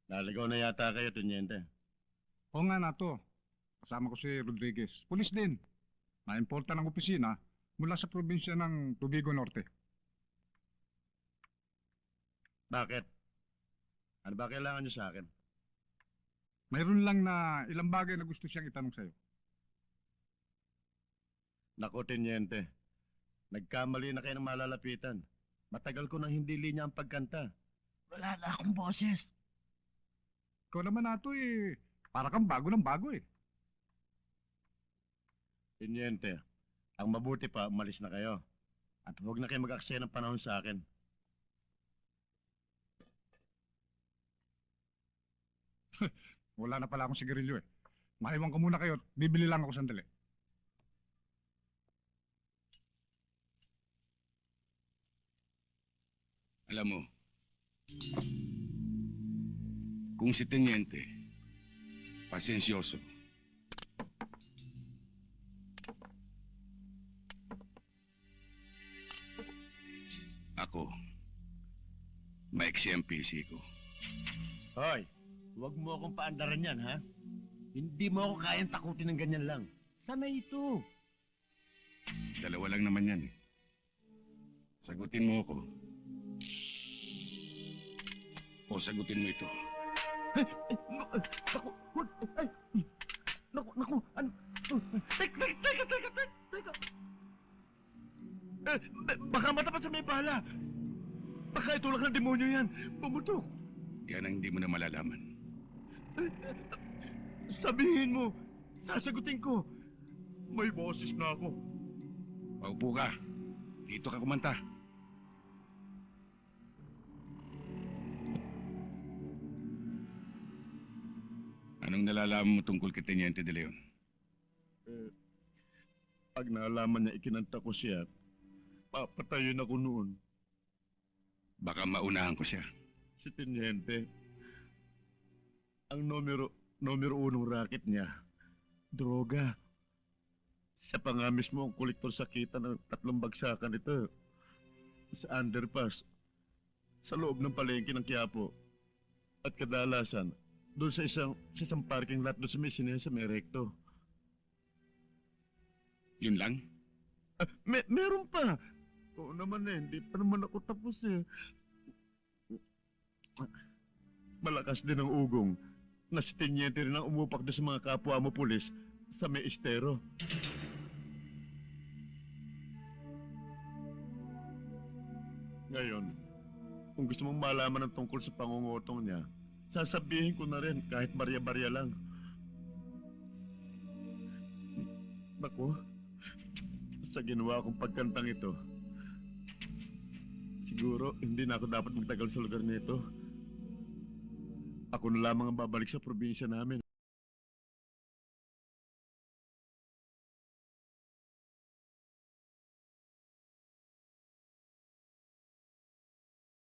Naligaw na yata kayo, Teniente. Oo nga na to. Kasama ko si Rodriguez. Pulis din. Na-importa ng opisina mula sa probinsya ng Tubigo Norte. Bakit? Ano ba kailangan niyo sa akin? Mayroon lang na ilang bagay na gusto siyang itanong sa'yo. Nako, Teniente. Nagkamali na kayo ng malalapitan. Matagal ko nang hindi linya ang pagkanta. Wala na akong boses. Ikaw naman na to para kang bago ng bago eh. Teniente, ang mabuti pa, umalis na kayo. At huwag na kayo mag-aksaya ng panahon sa akin. Wala na pala akong sigarilyo eh. Maiwan ko muna kayo at bibili lang ako sandali. Alam mo, kung si Teniente, pasensyoso, ako, maiksi ang PC ko. Hoy, huwag mo akong paandaran yan, ha? Hindi mo ako kayang takutin ng ganyan lang. Sanay ito. Dalawa lang naman yan eh. Sagutin mo ako. O sagutin mo ito. Naku, huwag, ay, naku, ano, teka. Baka matapat sa may bala. Baka itulak ng demonyo yan. Pumutok. Yan ang hindi mo na malalaman. Sabihin mo, sasagutin ko. May boses na ako. Paupo ka. Dito ka kumanta. Anong nalalaman mo tungkol kay Teniente de Leon? Pag naalaman niya ikinanta ko siya, papatayin ako noon. Baka maunahan ko siya. Si Teniente, ang numero unong racket niya, droga. Siya pa nga mismo ang kolektor sa kita ng 3 bagsakan ito. Sa underpass, sa loob ng palengke ng Quiapo, at kadalasan, doon sa isang parking lot doon sa may sinesa may recto. Yun lang? Meron pa. Oo naman hindi pa naman ako tapos eh. Malakas din ang ugong na si Teniente rin ang umupak doon sa mga kapwa mo pulis sa may estero. Ngayon, kung gusto mong malaman ng tungkol sa pangungutong niya, sasabihin ko na rin kahit barya-barya lang. Naku, sa ginawa kong pagkantang ito, siguro hindi na ako dapat magtagal sa lugar nito. Ako na lamang ang babalik sa probinsya namin.